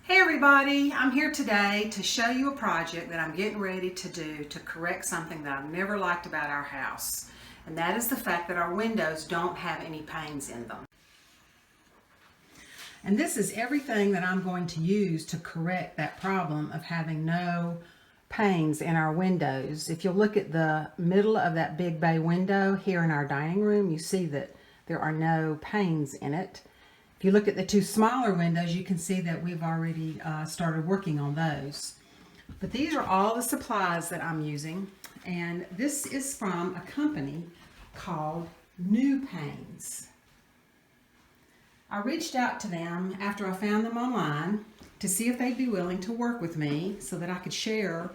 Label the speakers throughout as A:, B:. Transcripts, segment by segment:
A: Hey everybody, I'm here today to show you a project that I'm getting ready to do to correct something that I've never liked about our house. And that is the fact that our windows don't have any panes in them. And this is everything that I'm going to use to correct that problem of having no panes in our windows. If you look at the middle of that big bay window here in our dining room, you see that there are no panes in it. If you look at the two smaller windows, you can see that we've already started working on those. But these are all the supplies that I'm using, and this is from a company called NewPanes. I reached out to them after I found them online to see if they'd be willing to work with me so that I could share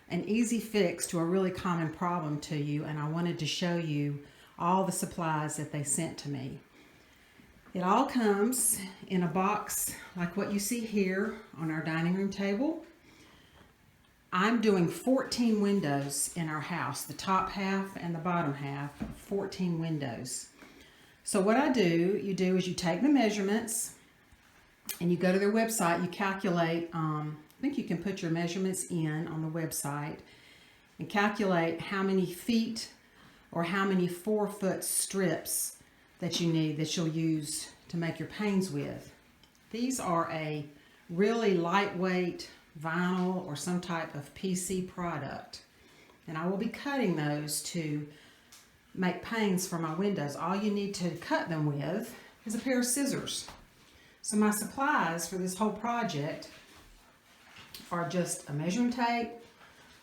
A: an easy fix to a really common problem to you, and I wanted to show you all the supplies that they sent to me. It all comes in a box like what you see here on our dining room table. I'm doing 14 windows in our house, the top half and the bottom half, 14 windows. So what you do is you take the measurements and you go to their website, you calculate, I think you can put your measurements in on the website and calculate how many feet or how many 4-foot strips that you need that you'll use to make your panes with. These are a really lightweight vinyl or some type of PC product, and I will be cutting those to make panes for my windows. All you need to cut them with is a pair of scissors. So my supplies for this whole project are just a measuring tape,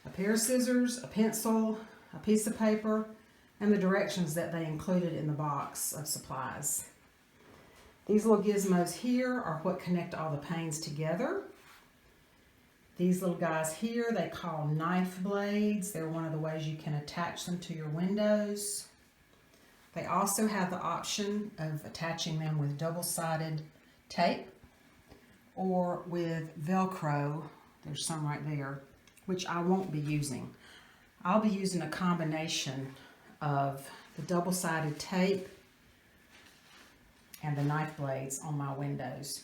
A: a pair of scissors, a pencil, a piece of paper, and the directions that they included in the box of supplies. These little gizmos here are what connect all the panes together. These little guys here, they call knife blades. They're one of the ways you can attach them to your windows. They also have the option of attaching them with double-sided tape or with Velcro. There's some right there, which I won't be using. I'll be using a combination of the double-sided tape and the knife blades on my windows.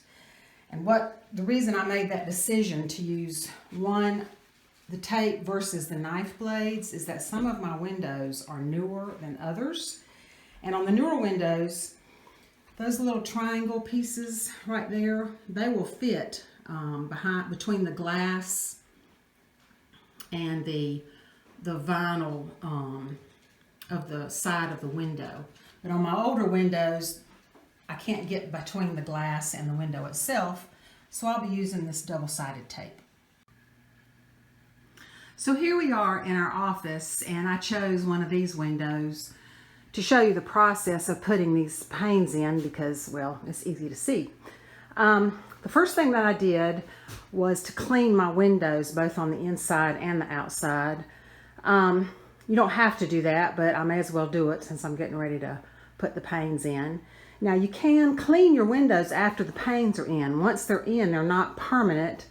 A: And the reason I made that decision to use the tape versus the knife blades is that some of my windows are newer than others. And on the newer windows, those little triangle pieces right there, they will fit between the glass and the vinyl of the side of the window. But on my older windows, I can't get between the glass and the window itself, so I'll be using this double-sided tape. So here we are in our office, and I chose one of these windows to show you the process of putting these panes in because, well, it's easy to see. The first thing that I did was to clean my windows both on the inside and the outside. You don't have to do that, but I may as well do it since I'm getting ready to put the panes in. Now you can clean your windows after the panes are in. Once they're in, they're not permanent.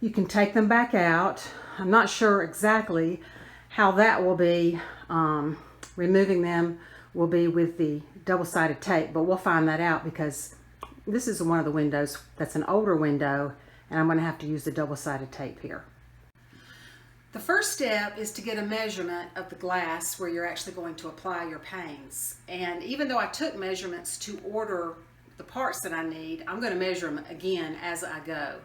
A: You can take them back out. I'm not sure exactly how that will be. Removing them will be with the double-sided tape, but we'll find that out because this is one of the windows that's an older window, and I'm going to have to use the double-sided tape here. The first step is to get a measurement of the glass where you're actually going to apply your panes. And even though I took measurements to order the parts that I need, I'm going to measure them again as I go.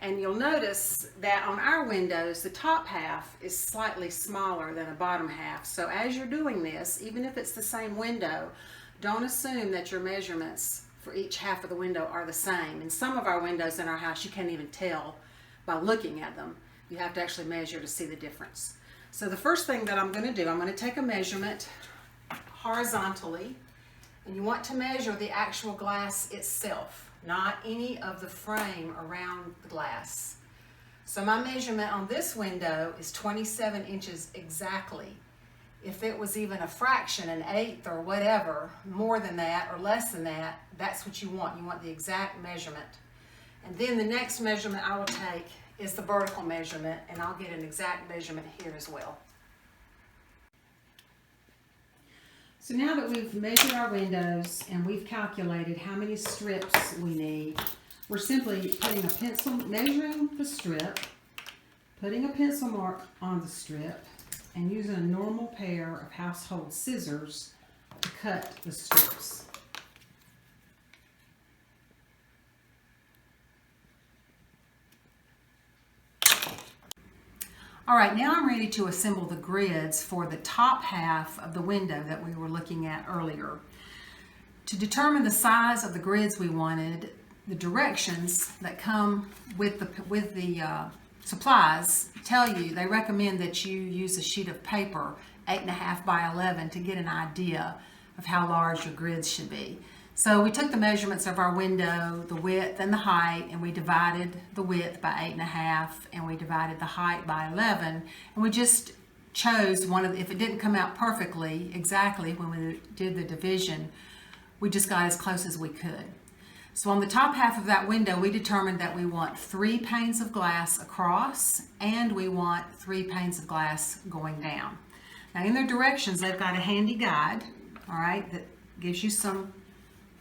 A: And you'll notice that on our windows, the top half is slightly smaller than the bottom half. So as you're doing this, even if it's the same window, don't assume that your measurements for each half of the window are the same. In some of our windows in our house, you can't even tell by looking at them. You have to actually measure to see the difference. So the first thing that I'm going to do, I'm going to take a measurement horizontally, and you want to measure the actual glass itself, not any of the frame around the glass. So my measurement on this window is 27 inches exactly. If it was even a fraction, an eighth or whatever, more than that or less than that, that's what you want. You want the exact measurement. And then the next measurement I will take is the vertical measurement, and I'll get an exact measurement here as well. So now that we've measured our windows and we've calculated how many strips we need, we're simply putting a pencil, measuring the strip, putting a pencil mark on the strip, and using a normal pair of household scissors to cut the strips. All right, now I'm ready to assemble the grids for the top half of the window that we were looking at earlier. To determine the size of the grids we wanted, the directions that come with the supplies tell you, they recommend that you use a sheet of paper 8.5 by 11 to get an idea of how large your grids should be. So we took the measurements of our window, the width and the height, and we divided the width by 8.5, and we divided the height by 11, and we just chose one of the, if it didn't come out perfectly, exactly when we did the division, we just got as close as we could. So on the top half of that window, we determined that we want 3 panes of glass across, and we want 3 panes of glass going down. Now in their directions, they've got a handy guide, all right, that gives you some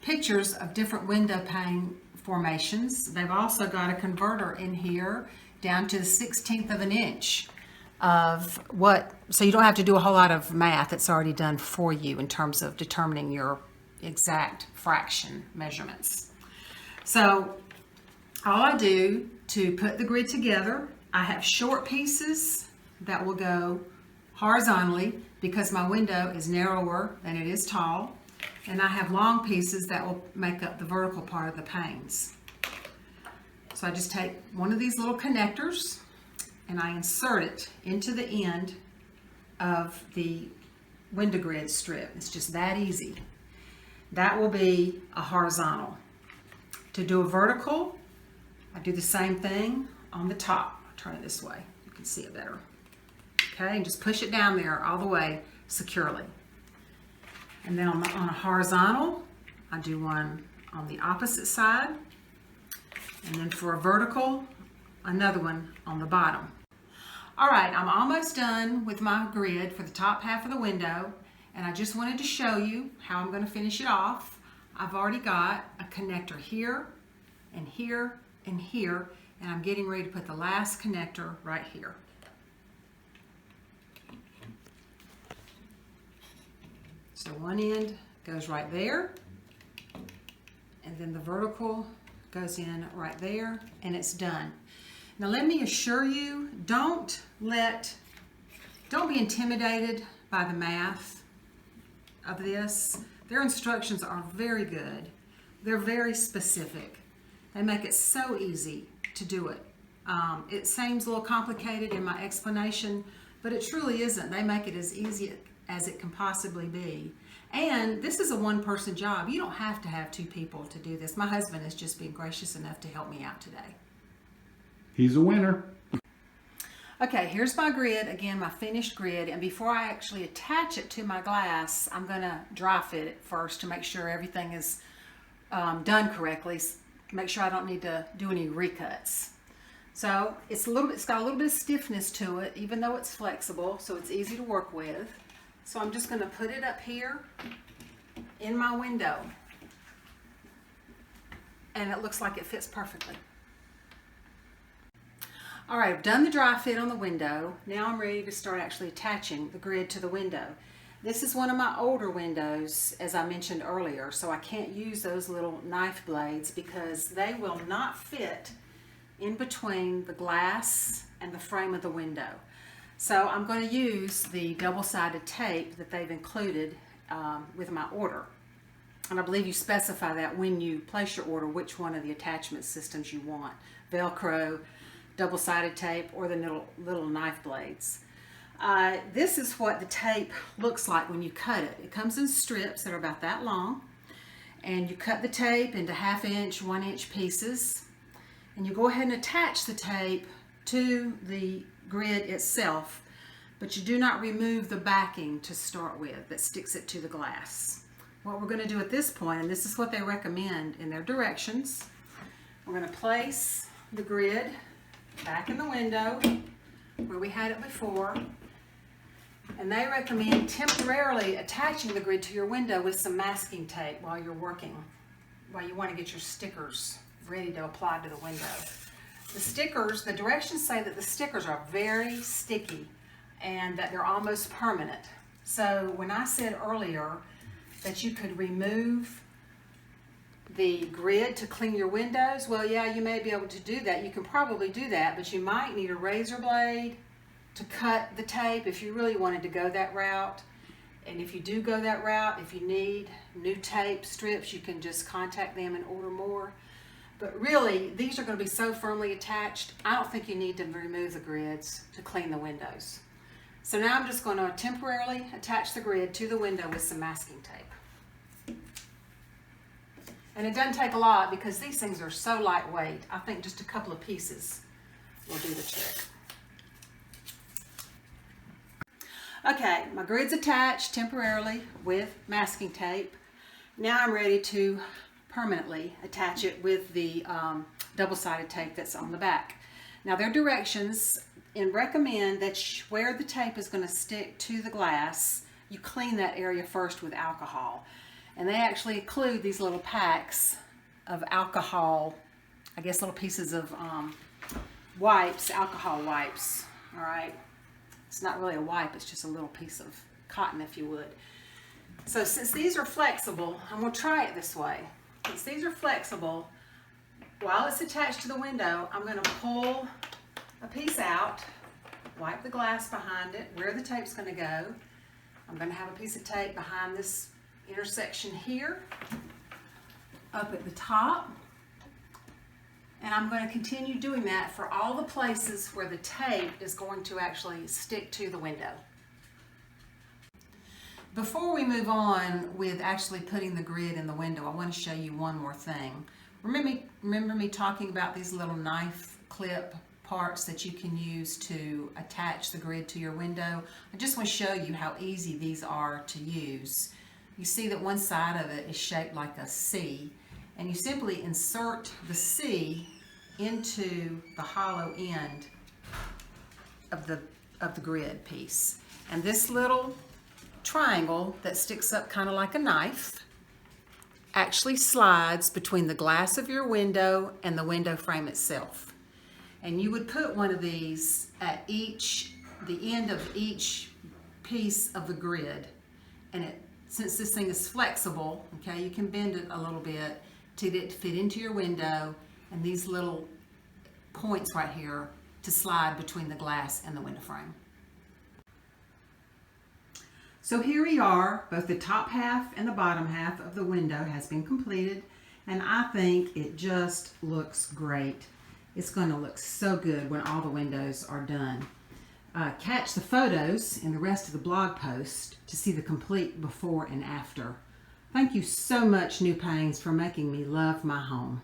A: pictures of different window pane formations. They've also got a converter in here down to the 1/16 of an inch of what, so you don't have to do a whole lot of math. It's already done for you in terms of determining your exact fraction measurements. So all I do to put the grid together, I have short pieces that will go horizontally because my window is narrower than it is tall. And I have long pieces that will make up the vertical part of the panes. So I just take one of these little connectors and I insert it into the end of the window grid strip. It's just that easy. That will be a horizontal. To do a vertical, I do the same thing on the top. I'll turn it this way, you can see it better. Okay, and just push it down there all the way securely. And then on a horizontal, I do one on the opposite side. And then for a vertical, another one on the bottom. All right, I'm almost done with my grid for the top half of the window. And I just wanted to show you how I'm going to finish it off. I've already got a connector here and here and here. And I'm getting ready to put the last connector right here. So one end goes right there, and then the vertical goes in right there, and it's done. Now let me assure you, don't be intimidated by the math of this. Their instructions are very good. They're very specific. They make it so easy to do it. It seems a little complicated in my explanation, but it truly isn't. They make it as easy as it can possibly be. And this is a one-person job. You don't have to have 2 people to do this. My husband has just been gracious enough to help me out today.
B: He's a winner.
A: Okay, here's my grid, again, my finished grid, and before I actually attach it to my glass, I'm going to dry fit it first to make sure everything is done correctly, make sure I don't need to do any recuts. So it's got a little bit of stiffness to it, even though it's flexible, so it's easy to work with. So I'm just going to put it up here in my window, and it looks like it fits perfectly. All right, I've done the dry fit on the window. Now I'm ready to start actually attaching the grid to the window. This is one of my older windows, as I mentioned earlier, so I can't use those little knife blades because they will not fit in between the glass and the frame of the window. So I'm going to use the double-sided tape that they've included with my order. And I believe you specify that when you place your order, which one of the attachment systems you want. Velcro, double-sided tape, or the little knife blades. This is what the tape looks like when you cut it. It comes in strips that are about that long. And you cut the tape into 1/2 inch, 1 inch pieces. And you go ahead and attach the tape to the grid itself, but you do not remove the backing to start with that sticks it to the glass. What we're going to do at this point, and this is what they recommend in their directions, we're going to place the grid back in the window where we had it before, and they recommend temporarily attaching the grid to your window with some masking tape while you're working, while you want to get your stickers ready to apply to the window. The stickers, the directions say that the stickers are very sticky and that they're almost permanent. So when I said earlier that you could remove the grid to clean your windows, well, yeah, you may be able to do that. You can probably do that, but you might need a razor blade to cut the tape if you really wanted to go that route. And if you do go that route, if you need new tape strips, you can just contact them and order more. But really, these are going to be so firmly attached, I don't think you need to remove the grids to clean the windows. So now I'm just going to temporarily attach the grid to the window with some masking tape. And it doesn't take a lot because these things are so lightweight. I think just a couple of pieces will do the trick. Okay, my grid's attached temporarily with masking tape. Now I'm ready to permanently attach it with the double-sided tape that's on the back. Now their directions recommend that where the tape is going to stick to the glass, you clean that area first with alcohol. And they actually include these little packs of alcohol, I guess little pieces of wipes, alcohol wipes, all right? It's not really a wipe, it's just a little piece of cotton, if you would. So since these are flexible, I'm going to try it this way. Since these are flexible, while it's attached to the window, I'm going to pull a piece out, wipe the glass behind it, where the tape's going to go. I'm going to have a piece of tape behind this intersection here, up at the top. And I'm going to continue doing that for all the places where the tape is going to actually stick to the window. Before we move on with actually putting the grid in the window, I want to show you one more thing. Remember me talking about these little knife clip parts that you can use to attach the grid to your window? I just want to show you how easy these are to use. You see that one side of it is shaped like a C, and you simply insert the C into the hollow end of the grid piece. And this little triangle that sticks up kind of like a knife actually slides between the glass of your window and the window frame itself. And you would put one of these at the end of each piece of the grid. And since this thing is flexible, okay, you can bend it a little bit to get it to fit into your window, and these little points right here to slide between the glass and the window frame. So here we are, both the top half and the bottom half of the window has been completed, and I think it just looks great. It's going to look so good when all the windows are done. Catch the photos in the rest of the blog post to see the complete before and after. Thank you so much, New Paintings, for making me love my home.